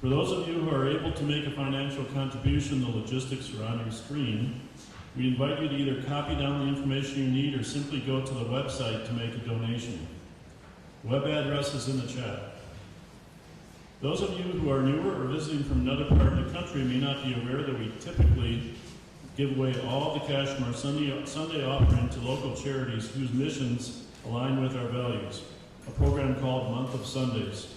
For those of you who are able to make a financial contribution, the logistics are on your screen. We invite you to either copy down the information you need or simply go to the website to make a donation. The web address is in the chat. Those of you who are newer or visiting from another part of the country may not be aware that we typically give away all of the cash from our Sunday offering to local charities whose missions align with our values, a program called Month of Sundays.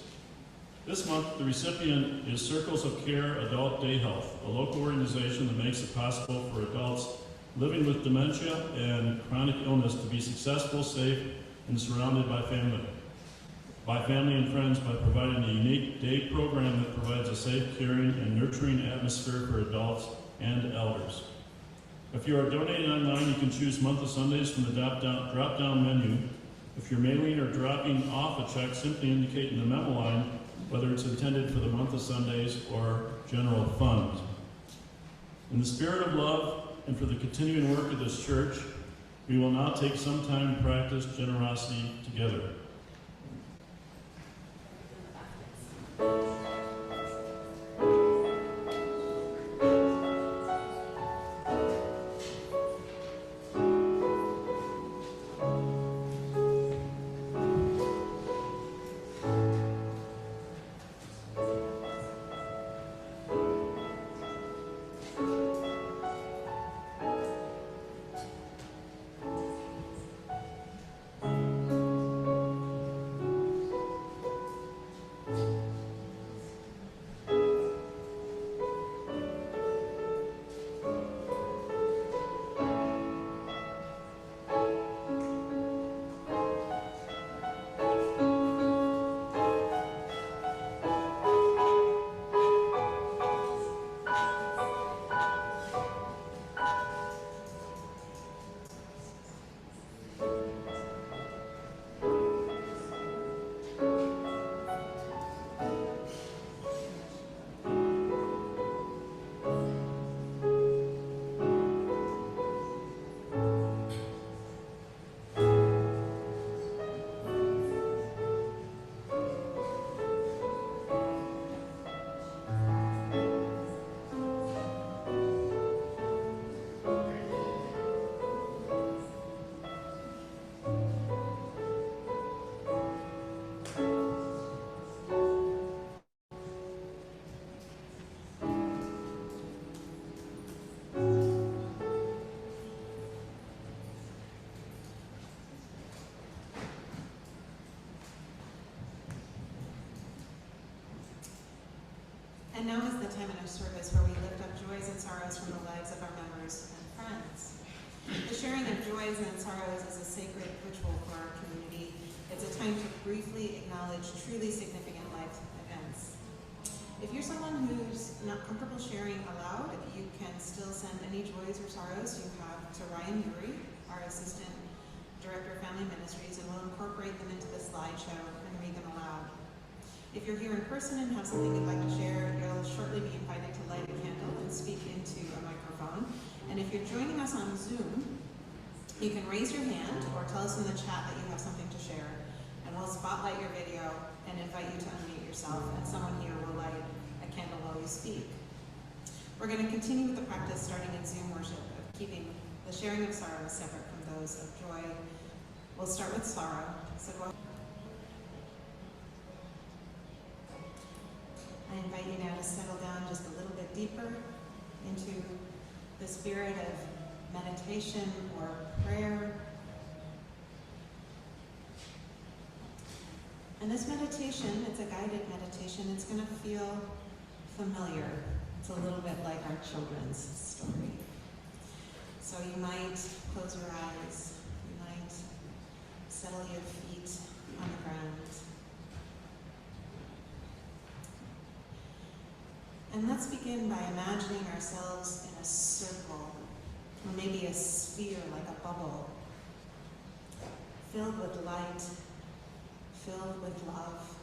This month, the recipient is Circles of Care Adult Day Health, a local organization that makes it possible for adults living with dementia and chronic illness to be successful, safe, and surrounded by family and friends by providing a unique day program that provides a safe, caring, and nurturing atmosphere for adults and elders. If you are donating online, you can choose Month of Sundays from the drop-down menu. If you're mailing or dropping off a check, simply indicate in the memo line whether it's intended for the Month of Sundays or general fund. In the spirit of love and for the continuing work of this church, we will now take some time to practice generosity together. And now is the time in our service where we lift up joys and sorrows from the lives of our members and friends. The sharing of joys and sorrows is a sacred ritual for our community. It's a time to briefly acknowledge truly significant life events. If you're someone who's not comfortable sharing aloud, you can still send any joys or sorrows you have to Ryan Yuri, our Assistant Director of Family Ministries, and we'll incorporate them into the slideshow and read them aloud. If you're here in person and have something you'd like to share, you'll shortly be invited to light a candle and speak into a microphone. And if you're joining us on Zoom, you can raise your hand or tell us in the chat that you have something to share, and we'll spotlight your video and invite you to unmute yourself, and someone here will light a candle while you speak. We're going to continue with the practice starting in Zoom worship of keeping the sharing of sorrow separate from those of joy. We'll start with sorrow. So go ahead. I invite you now to settle down just a little bit deeper into the spirit of meditation or prayer. And this meditation, it's a guided meditation. It's going to feel familiar. It's a little bit like our children's story. So you might close your eyes. You might settle your feet on the ground. And let's begin by imagining ourselves in a circle, or maybe a sphere like a bubble, filled with light, filled with love.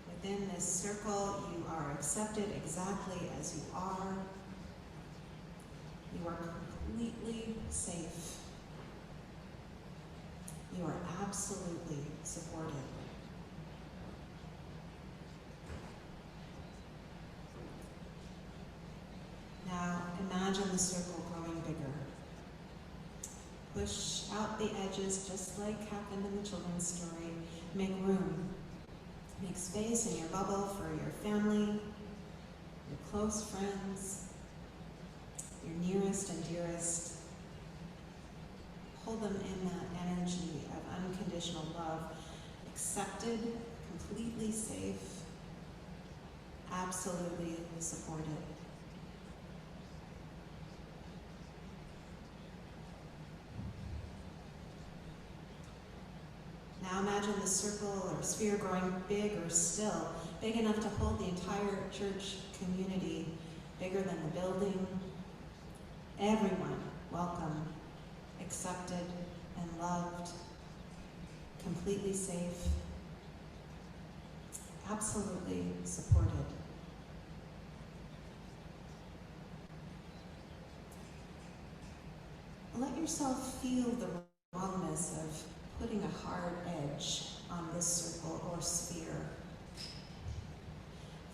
Within this circle, you are accepted exactly as you are. You are completely safe. You are absolutely supported. imagine the circle growing bigger. Push out the edges just like happened in the children's story. Make room. Make space in your bubble for your family, your close friends, your nearest and dearest. Hold them in that energy of unconditional love, accepted, completely safe, absolutely supported. Now imagine the circle or sphere growing big or still, big enough to hold the entire church community, bigger than the building. Everyone welcome, accepted and loved, completely safe, absolutely supported. Let yourself feel the wrongness of putting a hard edge on this circle or sphere.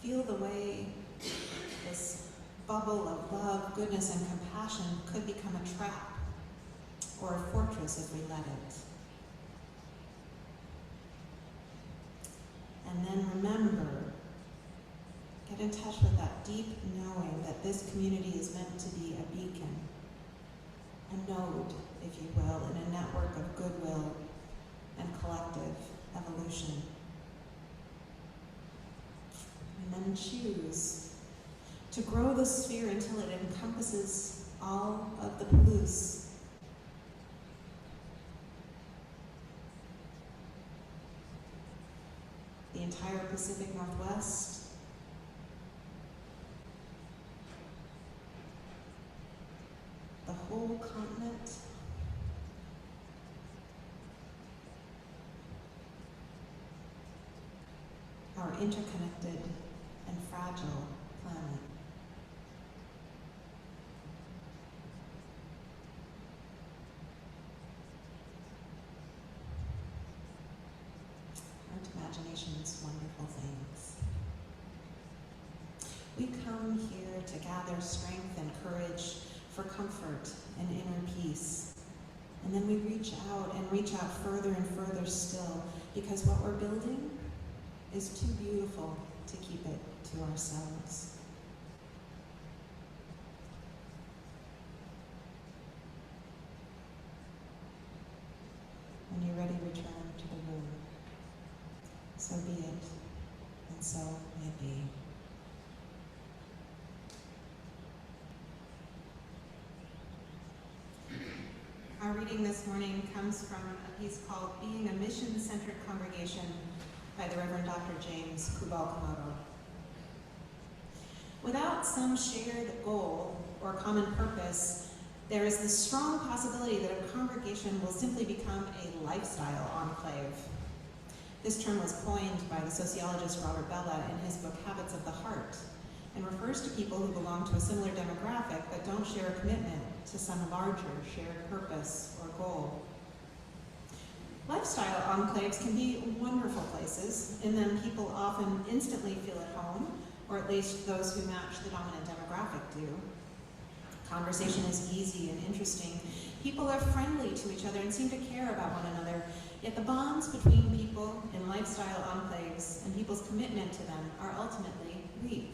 Feel the way this bubble of love, goodness, and compassion could become a trap or a fortress if we let it. And then remember, get in touch with that deep knowing that this community is meant to be a beacon, a node, if you will, in a network of goodwill and collective evolution. And then choose to grow the sphere until it encompasses all of the Palouse. The entire Pacific Northwest, the whole continent, our interconnected and fragile planet. Our imagination is wonderful things. We come here to gather strength and courage for comfort and inner peace. And then we reach out further and further still, because what we're building is too beautiful to keep it to ourselves. When you're ready, return to the room. So be it, and so may it be. Our reading this morning comes from a piece called Being a Mission-Centered Congregation by the Reverend Dr. James Kubal-Komodo. Without some shared goal or common purpose, there is the strong possibility that a congregation will simply become a lifestyle enclave. This term was coined by the sociologist Robert Bellah in his book Habits of the Heart, and refers to people who belong to a similar demographic but don't share a commitment to some larger shared purpose or goal. Lifestyle enclaves can be wonderful places. In them, people often instantly feel at home, or at least those who match the dominant demographic do. Conversation is easy and interesting. People are friendly to each other and seem to care about one another, yet the bonds between people in lifestyle enclaves and people's commitment to them are ultimately weak.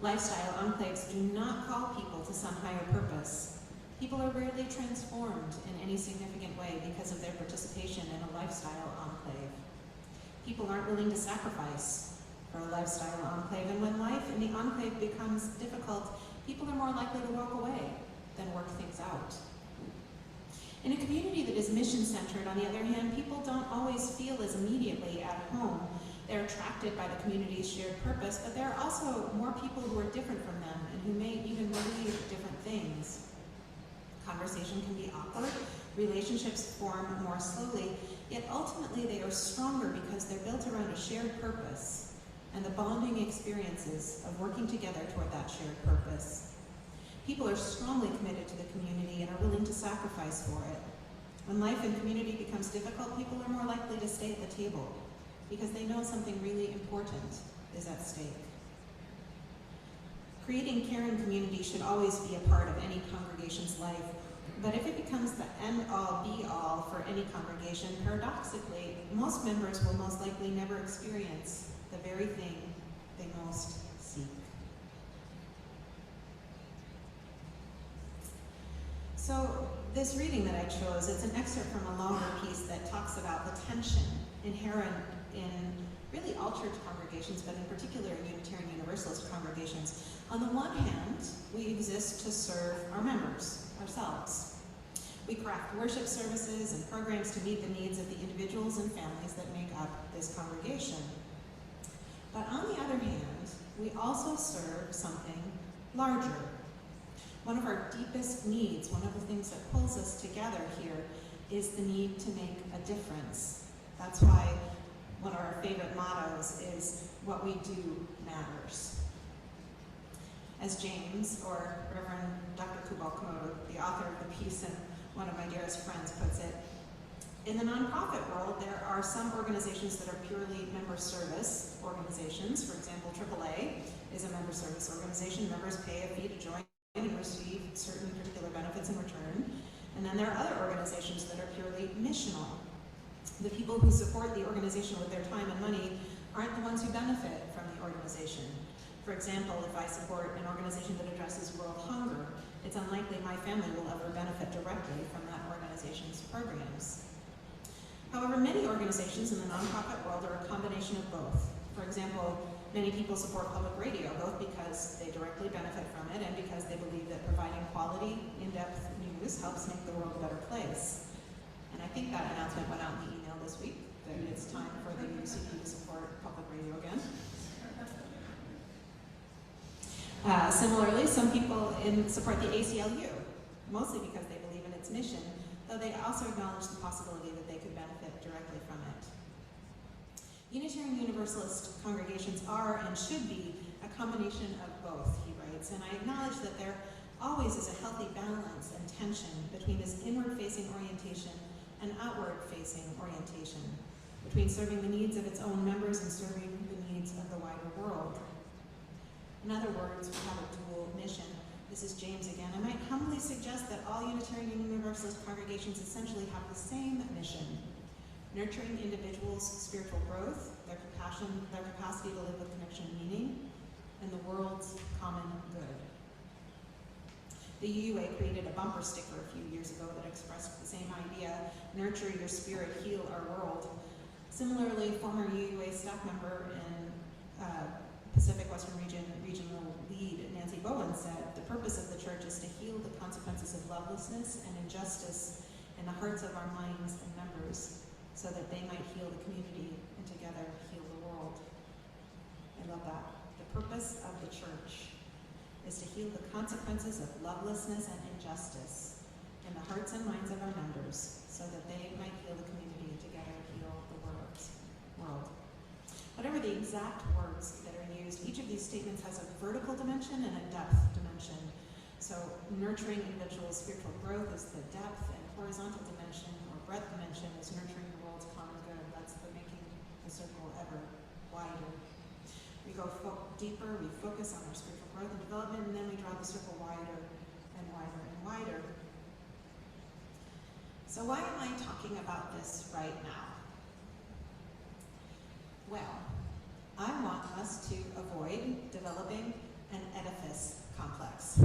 Lifestyle enclaves do not call people to some higher purpose. People are rarely transformed in any significant way because of their participation in a lifestyle enclave. People aren't willing to sacrifice for a lifestyle enclave, and when life in the enclave becomes difficult, people are more likely to walk away than work things out. In a community that is mission-centered, on the other hand, people don't always feel as immediately at home. They're attracted by the community's shared purpose, but there are also more people who are different from them and who may even believe different things. Conversation can be awkward, relationships form more slowly, yet ultimately they are stronger because they're built around a shared purpose and the bonding experiences of working together toward that shared purpose. People are strongly committed to the community and are willing to sacrifice for it. When life in community becomes difficult, people are more likely to stay at the table because they know something really important is at stake. Creating caring community should always be a part of any congregation's life, but if it becomes the end-all, be-all for any congregation, paradoxically, most members will most likely never experience the very thing they most seek. So this reading that I chose, it's an excerpt from a longer piece that talks about the tension inherent in really all church congregations, but in particular Unitarian Universalist congregations. On the one hand, we exist to serve our members, ourselves. We craft worship services and programs to meet the needs of the individuals and families that make up this congregation. But on the other hand, we also serve something larger. One of our deepest needs, one of the things that pulls us together here, is the need to make a difference. That's why one of our favorite mottos is, "What we do matters." As James, or Reverend Dr. Kubal-Komodo, the author of the piece and one of my dearest friends, puts it, in the nonprofit world, there are some organizations that are purely member service organizations. For example, AAA is a member service organization. Members pay a fee to join and receive certain particular benefits in return. And then there are other organizations that are purely missional. The people who support the organization with their time and money aren't the ones who benefit from the organization. For example, if I support an organization that addresses world hunger, it's unlikely my family will ever benefit directly from that organization's programs. However, many organizations in the nonprofit world are a combination of both. For example, many people support public radio, both because they directly benefit from it and because they believe that providing quality, in-depth news helps make the world a better place. And I think that announcement went out in the email this week, that it's time for the UUCP to support public radio again. Similarly, some people support the ACLU, mostly because they believe in its mission, though they also acknowledge the possibility that they could benefit directly from it. Unitarian Universalist congregations are and should be a combination of both, he writes, and I acknowledge that there always is a healthy balance and tension between this inward-facing orientation and outward-facing orientation, between serving the needs of its own members and serving the needs of the wider world. In other words, we have a dual mission. This is James again. I might humbly suggest that all Unitarian Universalist congregations essentially have the same mission: nurturing individuals' spiritual growth, their capacity to live with connection and meaning, and the world's common good. The UUA created a bumper sticker a few years ago that expressed the same idea: nurture your spirit, heal our world. Similarly, former UUA staff member and Pacific Western Regional Lead Nancy Bowen said, "The purpose of the church is to heal the consequences of lovelessness and injustice in the hearts of our minds and members, so that they might heal the community and together heal the world." I love that. The purpose of the church is to heal the consequences of lovelessness and injustice in the hearts and minds of our members, so that they might heal the community and together heal the world. Whatever the exact words that are used, each of these statements has a vertical dimension and a depth dimension. So nurturing individual spiritual growth is the depth, and horizontal dimension or breadth dimension is nurturing the world's common good. That's the making the circle ever wider. We go deeper, we focus on our spiritual growth and development, and then we draw the circle wider and wider and wider. So why am I talking about this right now? Well, I want us to avoid developing an edifice complex.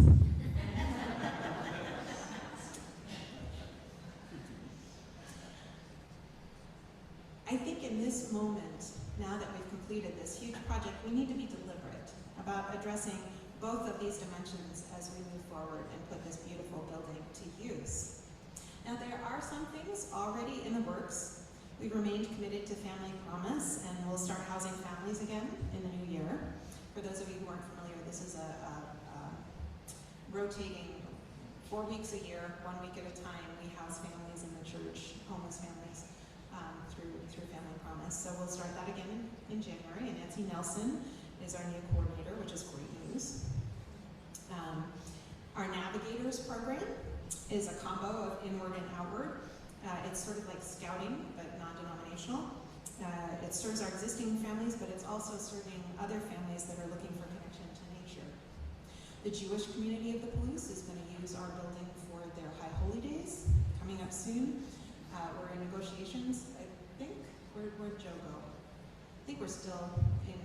I think in this moment, now that we've completed this huge project, we need to be deliberate about addressing both of these dimensions as we move forward and put this beautiful building to use. Now, there are some things already in the works. We've remained committed to Family Promise, and we'll start housing families again in the new year. For those of you who aren't familiar, this is a rotating 4 weeks a year, 1 week at a time. We house families in the church, homeless families, through Family Promise. So we'll start that again in January, and Nancy Nelson is our new coordinator, which is great news. Our Navigators program is a combo of inward and outward. It's sort of like scouting, but non-denominational. It serves our existing families, but it's also serving other families that are looking for connection to nature. The Jewish community of the Palouse is going to use our building for their High Holy Days coming up soon. We're in negotiations, I think. Where'd Joe go? I think we're still in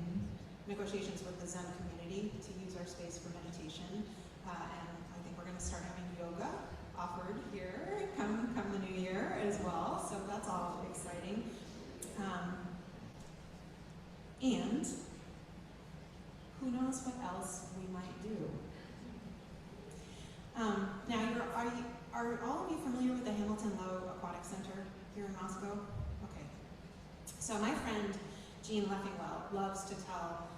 negotiations with the Zen community to use our space for meditation. And I think we're going to start having yoga offered here come the new year as well. So that's all exciting. And who knows what else we might do. Now, are all of you familiar with the Hamilton Lowe Aquatic Center here in Moscow? Okay. So my friend Jean Leffingwell loves to tell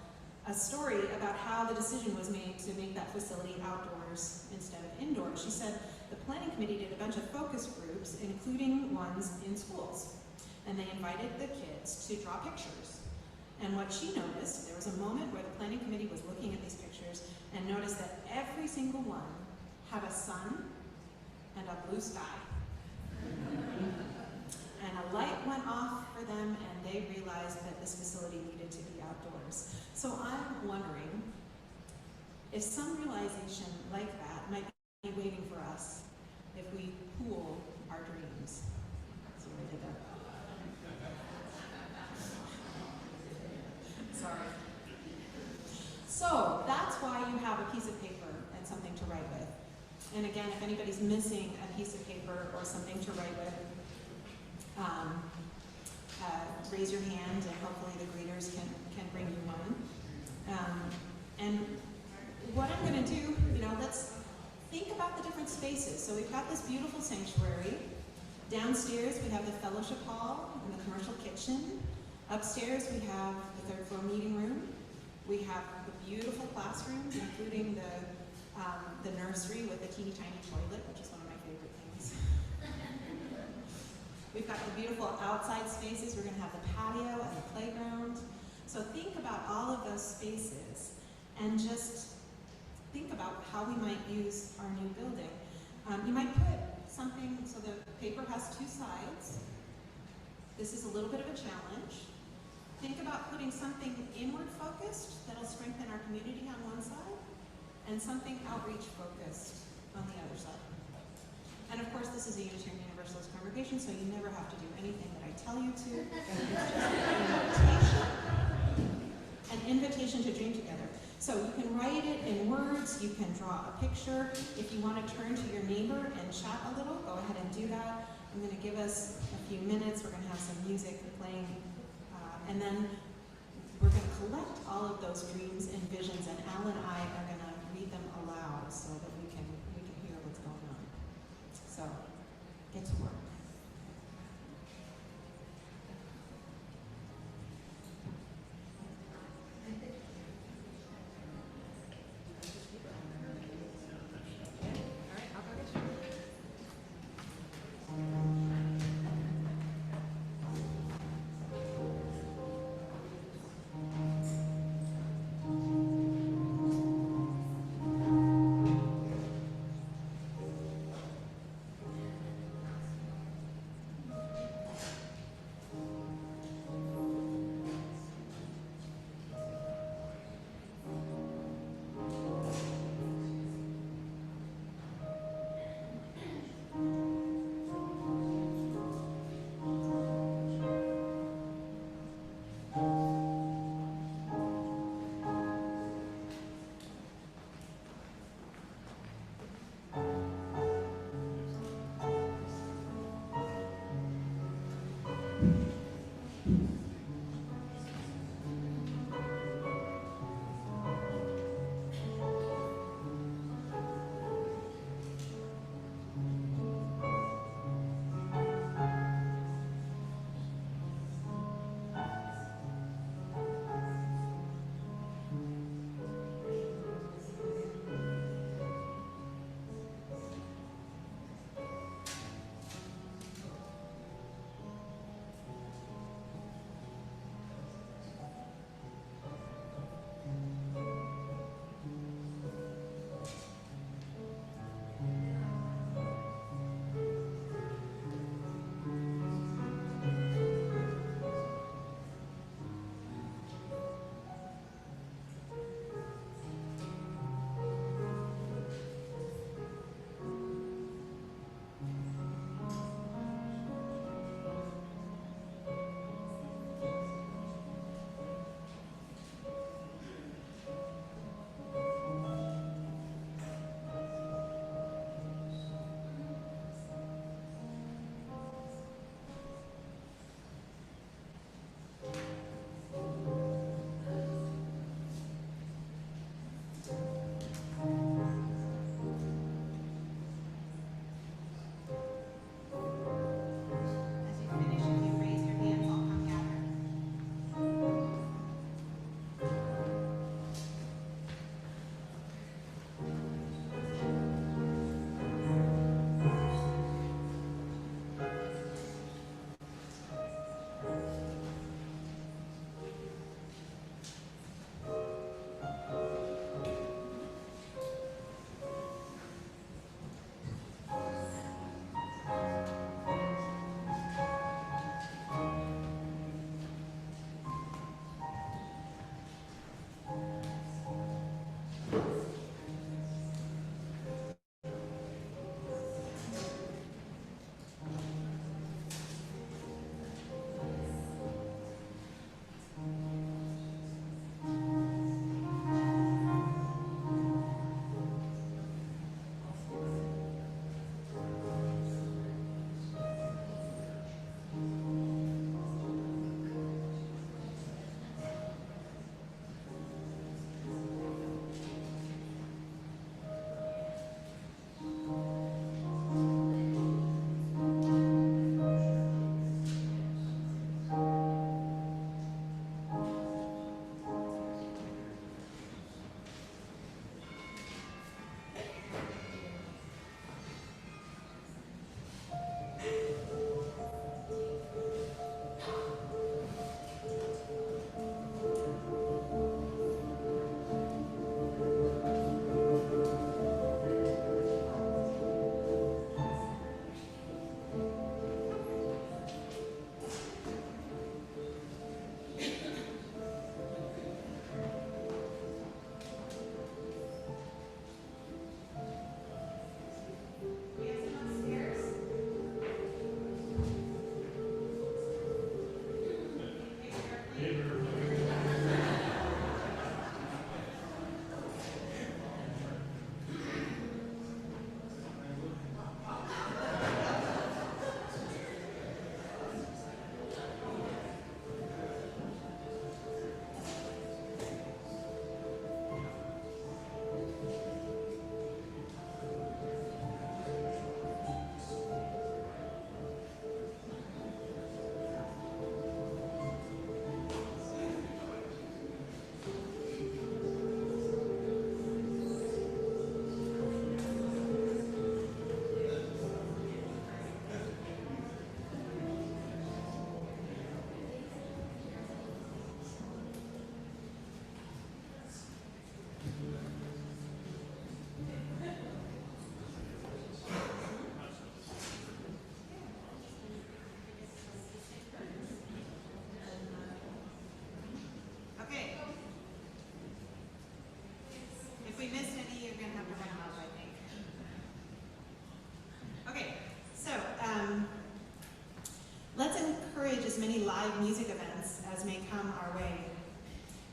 a story about how the decision was made to make that facility outdoors instead of indoors. She said the planning committee did a bunch of focus groups, including ones in schools, and they invited the kids to draw pictures. And what she noticed, there was a moment where the planning committee was looking at these pictures and noticed that every single one had a sun and a blue sky. And a light went off for them, and they realized that this facility needed to be outdoors. So I'm wondering if some realization like that might be waiting for us if we pool our dreams. See what I did there? Sorry. So that's why you have a piece of paper and something to write with. And again, if anybody's missing a piece of paper or something to write with, raise your hand and hopefully the greeters can bring you one. And what I'm going to do, let's think about the different spaces. So we've got this beautiful sanctuary. Downstairs we have the fellowship hall and the commercial kitchen. Upstairs we have the third floor meeting room. We have the beautiful classrooms, including the nursery with the teeny tiny toilet, which is one of my favorite things. We've got the beautiful outside spaces. We're going to have the patio and the playground. So think about all of those spaces and just think about how we might use our new building. You might put something, so the paper has two sides. This is a little bit of a challenge. Think about putting something inward focused that'll strengthen our community on one side and something outreach focused on the other side. And of course, this is a Unitarian Universalist congregation, so you never have to do anything that I tell you to. It's just an invitation to dream together. So you can write it in words, you can draw a picture. If you want to turn to your neighbor and chat a little, go ahead and do that. I'm going to give us a few minutes. We're going to have some music playing, and then we're going to collect all of those dreams and visions, and Al and I are going to read them aloud so that we can hear what's going on. So, get to work. live music events as may come our way.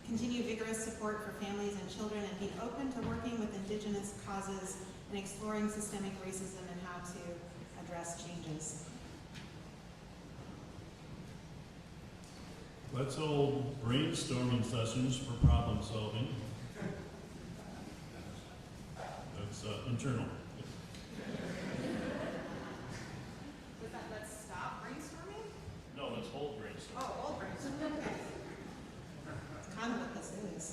Continue vigorous support for families and children, and be open to working with Indigenous causes and exploring systemic racism and how to address changes. Let's hold brainstorming sessions for problem solving. That's internal. Was that let's stop brainstorming? No, let's hold brainstorming. Oh, hold brainstorming, okay. That's kind of what this is.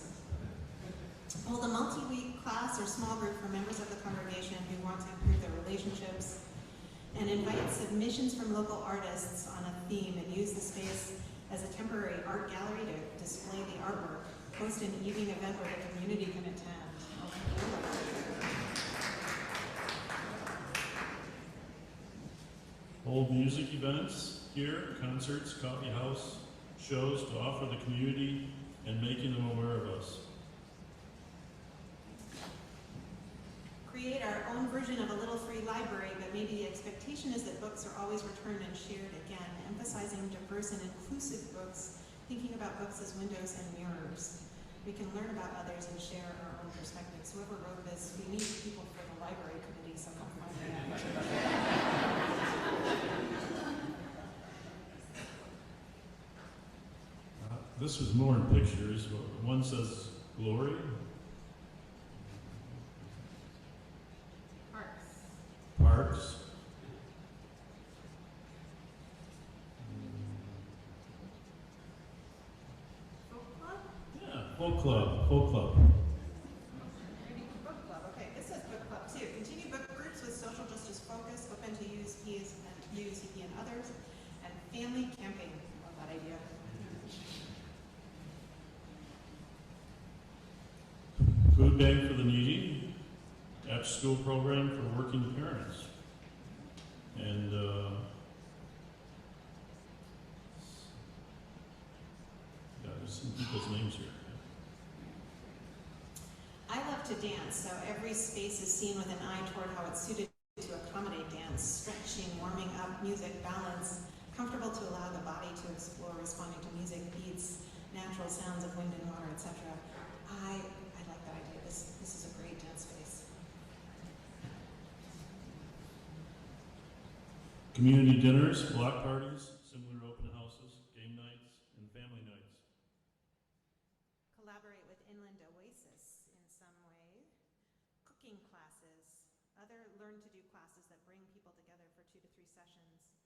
Hold a multi-week class or small group for members of the congregation who want to improve their relationships, and invite submissions from local artists on a theme, and use the space as a temporary art gallery to display the artwork. Host an evening event where the community can attend. Hold music events here, concerts, coffee house, shows to offer the community and making them aware of us. Create our own version of a little free library, but maybe the expectation is that books are always returned and shared again, emphasizing diverse and inclusive books, thinking about books as windows and mirrors. We can learn about others and share our own perspectives. Whoever wrote this, we need people for the library committee, so come find This was more in pictures. One says glory. Parks. Folk club? Yeah, folk club, folk club. Maybe book club. Okay, this says book club too. Continue book groups with social justice focus, open to UUCP and others, and family camping. Love that idea. Food bank for the needy. After-school program for working parents. And yeah, there's some people's names here. I love to dance, so every space is seen with an eye toward how it's suited to accommodate dance, stretching, warming up, music, balance, comfortable to allow the body to explore, responding to music, beats, natural sounds of wind and water, etc. I like that idea. This is a great dance space. Community dinners, block parties, similar open houses, game nights, and family nights. Collaborate with Inland Oasis in some way. Cooking classes, other learn-to-do classes that bring people together for 2 to 3 sessions.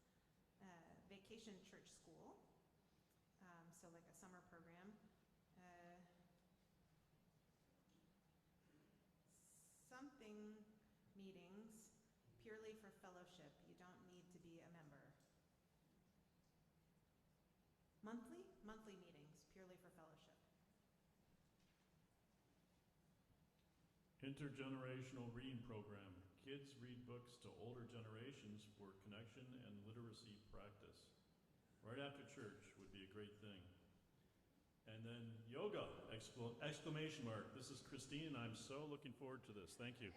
Vacation church school, so like a summer program. Something meetings, purely for fellowship. You don't need to be a member. Monthly meetings, purely for fellowship. Intergenerational reading program. Kids read books to older generations for connection and literacy practice. Right after church would be a great thing. And then yoga, exclamation mark. This is Christine, and I'm so looking forward to this. Thank you.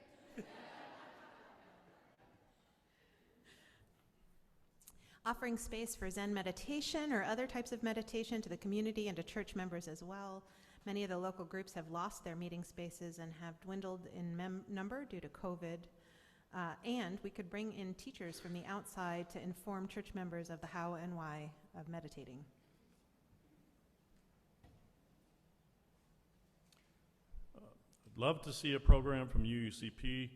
Offering space for Zen meditation or other types of meditation to the community and to church members as well. Many of the local groups have lost their meeting spaces and have dwindled in number due to COVID. And we could bring in teachers from the outside to inform church members of the how and why of meditating. I'd love to see a program from UUCP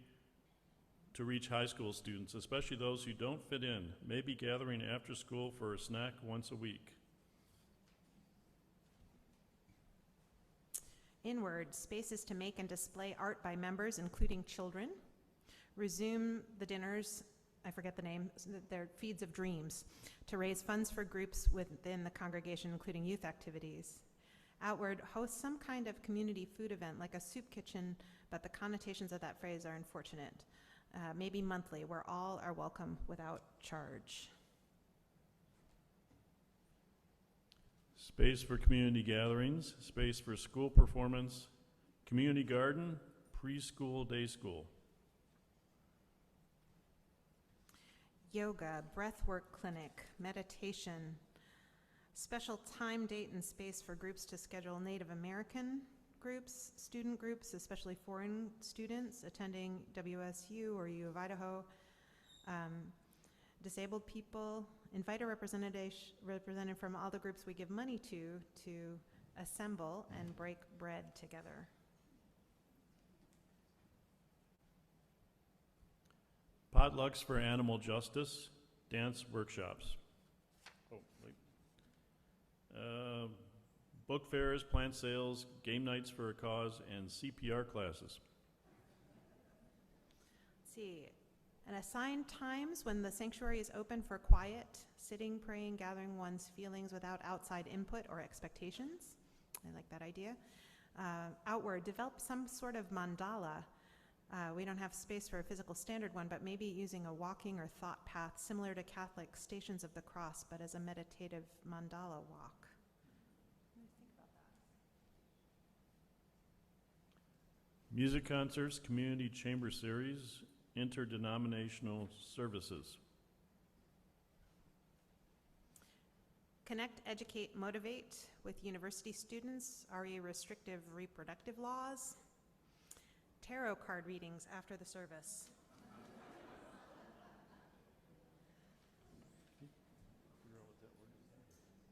to reach high school students, especially those who don't fit in, maybe gathering after school for a snack once a week. Inward, spaces to make and display art by members, including children. Resume the dinners, I forget the name, they're Feeds of Dreams, to raise funds for groups within the congregation, including youth activities. Outward, host some kind of community food event like a soup kitchen, but the connotations of that phrase are unfortunate. Maybe monthly, where all are welcome without charge. Space for community gatherings, space for school performance, community garden, preschool, day school. Yoga, breathwork clinic, meditation, Special time, date, and space for groups to schedule Native American groups, student groups, especially foreign students attending WSU or U of Idaho, disabled people, invite a representative from all the groups we give money to assemble and break bread together. Potlucks for animal justice, dance workshops. Oh, wait. Book fairs, plant sales, game nights for a cause, and CPR classes. Let's see. And assign times when the sanctuary is open for quiet, sitting, praying, gathering one's feelings without outside input or expectations. I like that idea. Outward, develop some sort of mandala. We don't have space for a physical standard one, but maybe using a walking or thought path similar to Catholic Stations of the Cross, but as a meditative mandala walk. What do you think about that? Music concerts, community chamber series, interdenominational services. Connect, educate, motivate with university students, RE restrictive reproductive laws. Tarot card readings after the service.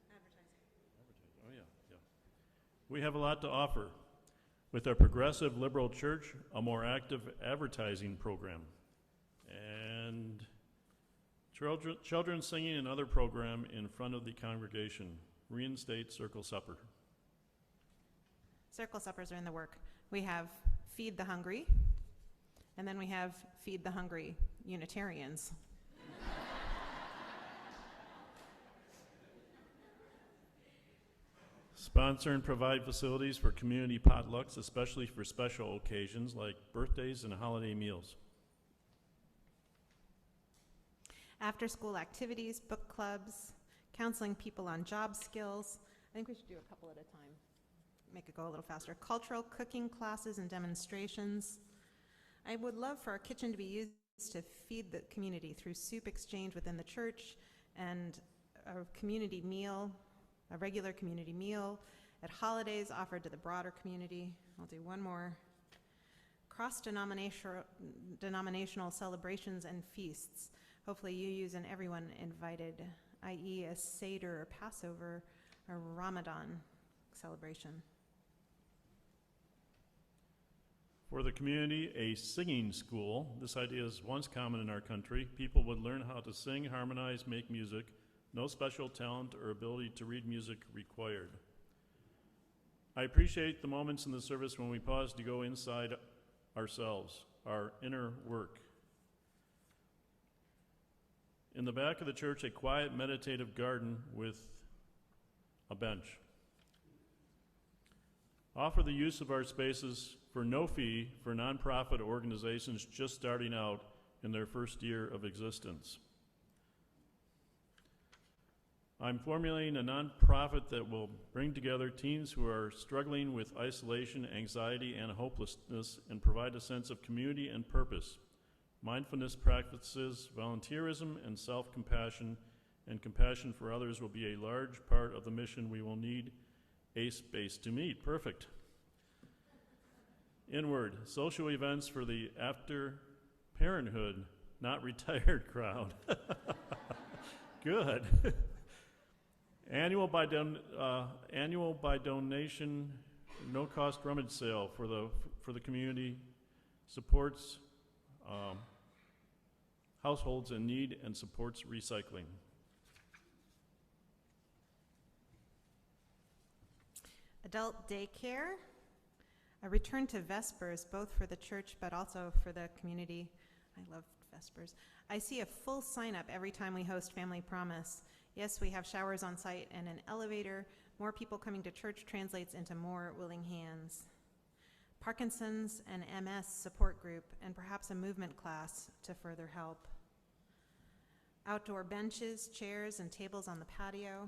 Advertising. Oh, yeah. We have a lot to offer. With our progressive liberal church, a more active advertising program, and children singing and other program in front of the congregation. Reinstate Circle Supper. Circle suppers are in the work. We have Feed the Hungry, and then we have Feed the Hungry Unitarians. Sponsor and provide facilities for community potlucks, especially for special occasions like birthdays and holiday meals. After-school activities, book clubs, counseling people on job skills. I think we should do a couple at a time. Make it go a little faster. Cultural cooking classes and demonstrations. I would love for our kitchen to be used to feed the community through soup exchange within the church and a community meal, a regular community meal at holidays offered to the broader community. I'll do one more. Cross-denominational celebrations and feasts. Hopefully you use and everyone invited, i.e. a Seder or Passover or Ramadan celebration. For the community, a singing school. This idea is once common in our country. People would learn how to sing, harmonize, make music. No special talent or ability to read music required. I appreciate the moments in the service when we pause to go inside ourselves, our inner work. In the back of the church, a quiet meditative garden with a bench. Offer the use of our spaces for no fee for nonprofit organizations just starting out in their first year of existence. I'm formulating a nonprofit that will bring together teens who are struggling with isolation, anxiety, and hopelessness and provide a sense of community and purpose. Mindfulness practices, volunteerism, and self-compassion and compassion for others will be a large part of the mission. We will need a space to meet. Perfect. Inward, social events for the after parenthood, not retired crowd. Good. Annual by donation, no cost rummage sale for the community, supports households in need and supports recycling. Adult daycare, a return to Vespers, both for the church but also for the community. I love Vespers. I see a full sign-up every time we host Family Promise. Yes, we have showers on site and an elevator. More people coming to church translates into more willing hands. Parkinson's and MS support group, and perhaps a movement class to further help. Outdoor benches, chairs, and tables on the patio.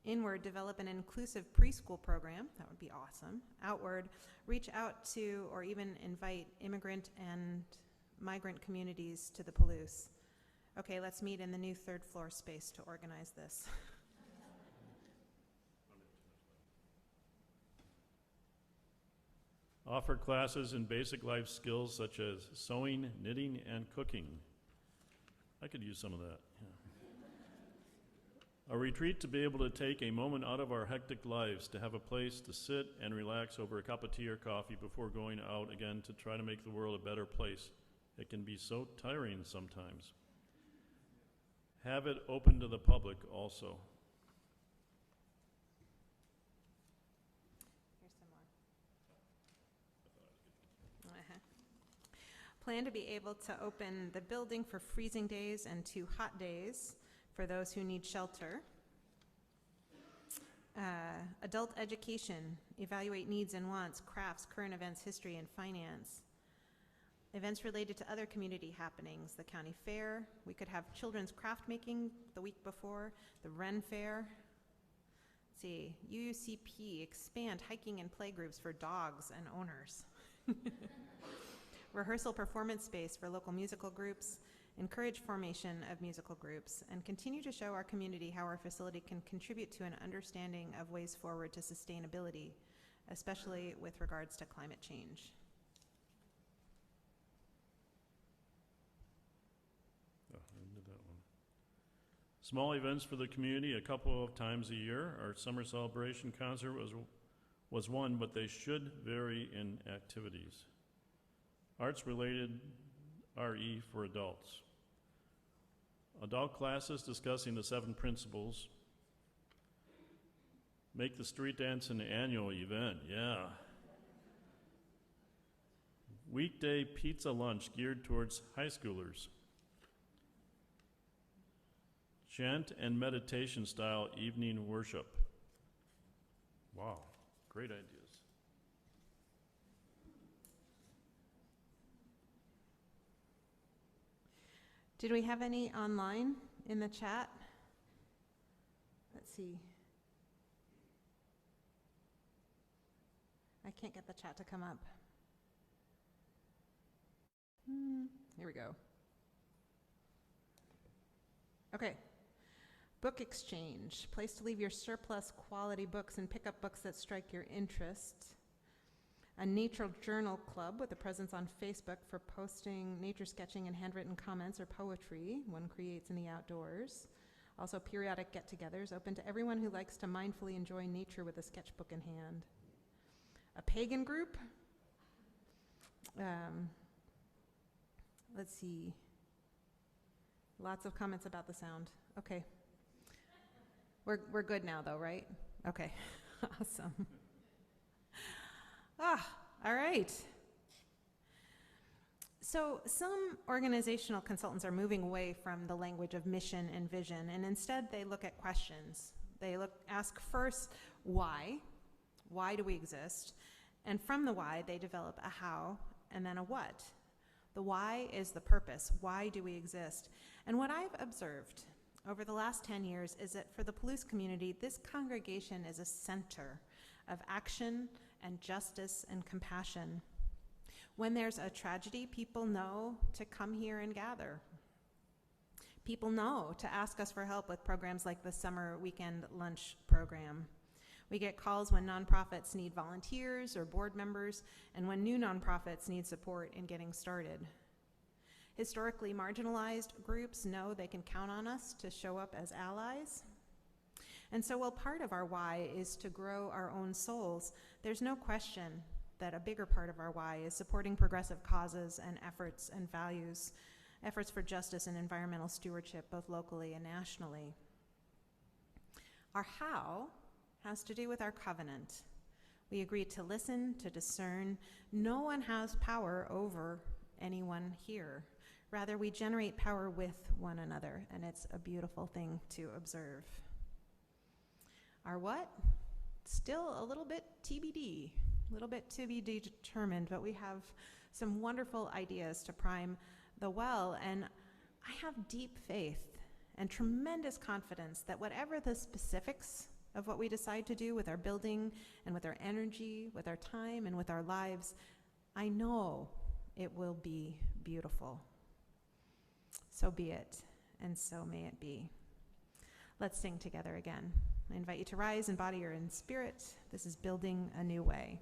Inward, develop an inclusive preschool program. That would be awesome. Outward, reach out to or even invite immigrant and migrant communities to the Palouse. Okay, let's meet in the new third floor space to organize this. Offer classes in basic life skills such as sewing, knitting, and cooking. I could use some of that. Yeah. A retreat to be able to take a moment out of our hectic lives to have a place to sit and relax over a cup of tea or coffee before going out again to try to make the world a better place. It can be so tiring sometimes. Have it open to the public also. Here's some more. Plan to be able to open the building for freezing days and 2 hot days for those who need shelter. Adult education, evaluate needs and wants, crafts, current events, history, and finance. Events related to other community happenings, the county fair. We could have children's craft making the week before, the Ren Fair. Let's see, UUCP, expand hiking and play groups for dogs and owners. Rehearsal performance space for local musical groups, encourage formation of musical groups, and continue to show our community how our facility can contribute to an understanding of ways forward to sustainability, especially with regards to climate change. Oh, I did that one. Small events for the community a couple of times a year. Our summer celebration concert was one, but they should vary in activities. Arts-related RE for adults. Adult classes discussing the 7 principles. Make the street dance an annual event, yeah. Weekday pizza lunch geared towards high schoolers. Chant and meditation style evening worship. Wow, great ideas. Did we have any online in the chat? Let's see. I can't get the chat to come up. Here we go. Okay. Book exchange, place to leave your surplus quality books and pick up books that strike your interest. A nature journal club with a presence on Facebook for posting nature sketching and handwritten comments or poetry one creates in the outdoors. Also periodic get-togethers open to everyone who likes to mindfully enjoy nature with a sketchbook in hand. A pagan group. Let's see. Lots of comments about the sound. Okay. We're good now though, right? Okay. Awesome. All right. So some organizational consultants are moving away from the language of mission and vision, and instead they look at questions. They ask first, why? Why do we exist? And from the why, they develop a how and then a what. The why is the purpose. Why do we exist? And what I've observed over the last 10 years is that for the Palouse community, this congregation is a center of action and justice and compassion. When there's a tragedy, people know to come here and gather. People know to ask us for help with programs like the summer weekend lunch program. We get calls when nonprofits need volunteers or board members, and when new nonprofits need support in getting started. Historically marginalized groups know they can count on us to show up as allies. And so while part of our why is to grow our own souls, there's no question that a bigger part of our why is supporting progressive causes and efforts and values, efforts for justice and environmental stewardship, both locally and nationally. Our how has to do with our covenant. We agree to listen, to discern. No one has power over anyone here. Rather, we generate power with one another, and it's a beautiful thing to observe. Our what? Still a little bit TBD, a little bit to be determined, but we have some wonderful ideas to prime the well, and I have deep faith and tremendous confidence that whatever the specifics of what we decide to do with our building and with our energy, with our time, and with our lives, I know it will be beautiful. So be it. and so may it be. Let's sing together again. I invite you to rise in body or in spirit. This is Building a New Way.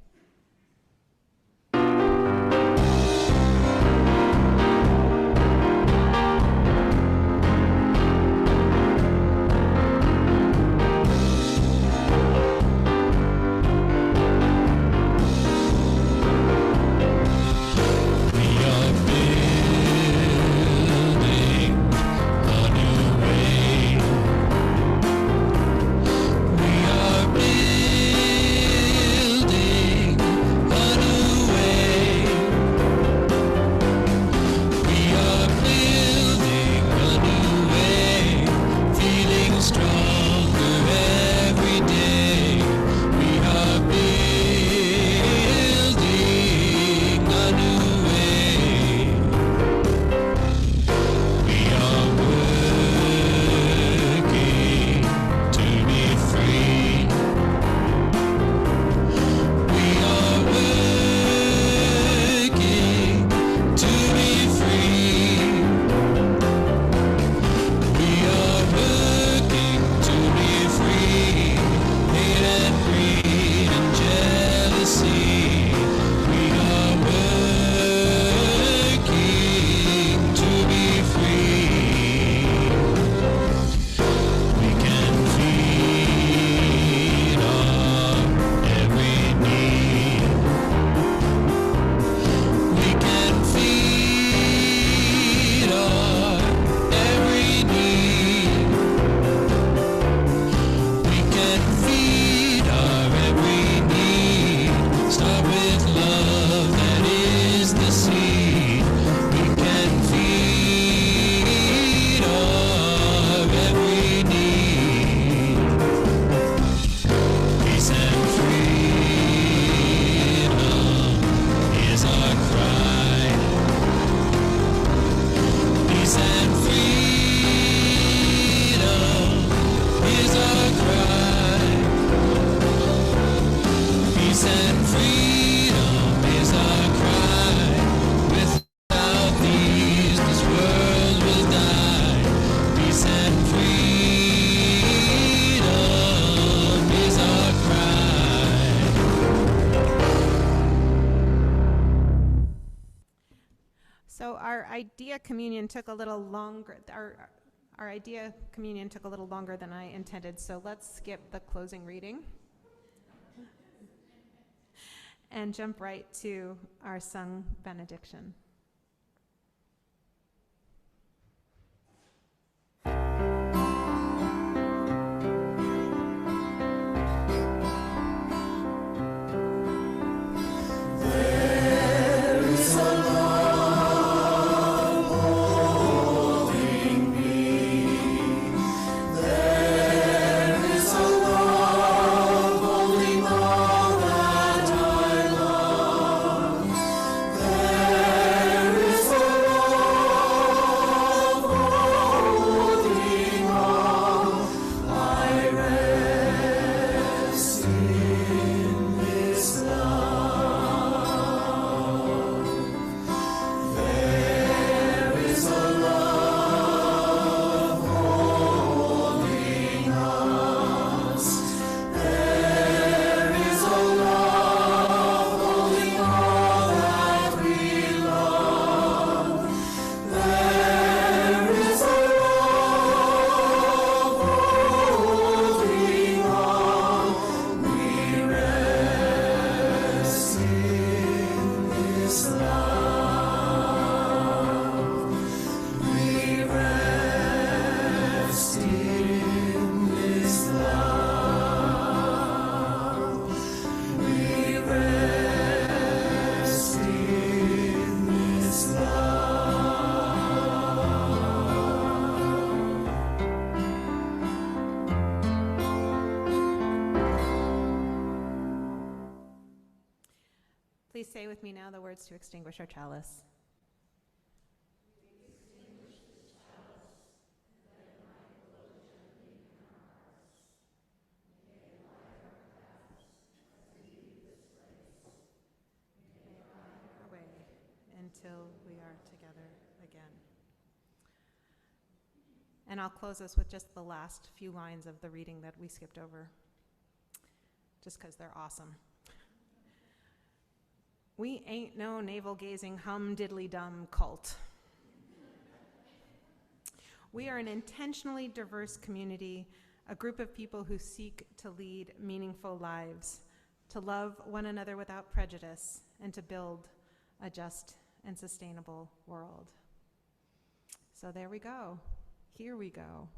Idea communion took a little longer. Our idea communion took a little longer than I intended, so let's skip the closing reading and jump right to our sung benediction. Please say with me now the words to extinguish our chalice. Our way until we are together again. And I'll close us with just the last few lines of the reading that we skipped over, just because they're awesome. We ain't no navel-gazing hum-diddly-dum cult. We are an intentionally diverse community, a group of people who seek to lead meaningful lives, to love one another without prejudice, and to build a just and sustainable world. So there we go. Here we go.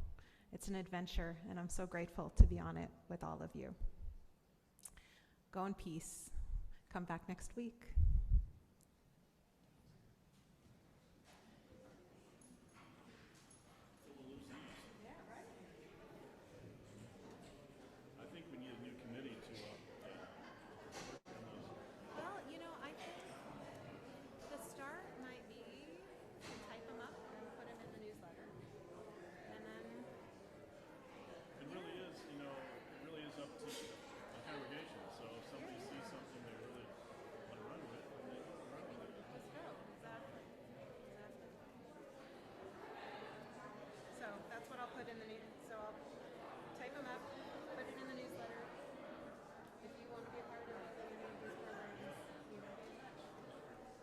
It's an adventure, and I'm so grateful to be on it with all of you. Go in peace. Come back next week. Yeah, right. I think we need a new committee to work on those. Well, I think the start might be to type them up and put them in the newsletter. And then It really is, it really is up to the congregation. So if somebody sees something they really want to run with, then they run with it. just go. Exactly. So that's what I'll put in the so I'll type them up, put it in the newsletter. If you want to be a part of any of these programs, get in touch.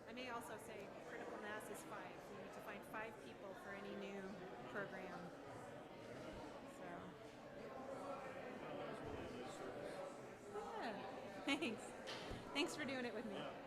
I may also say critical mass is 5. We need to find 5 people for any new program. So. That was really a nice service. Yeah. Thanks. Thanks for doing it with me. Yeah.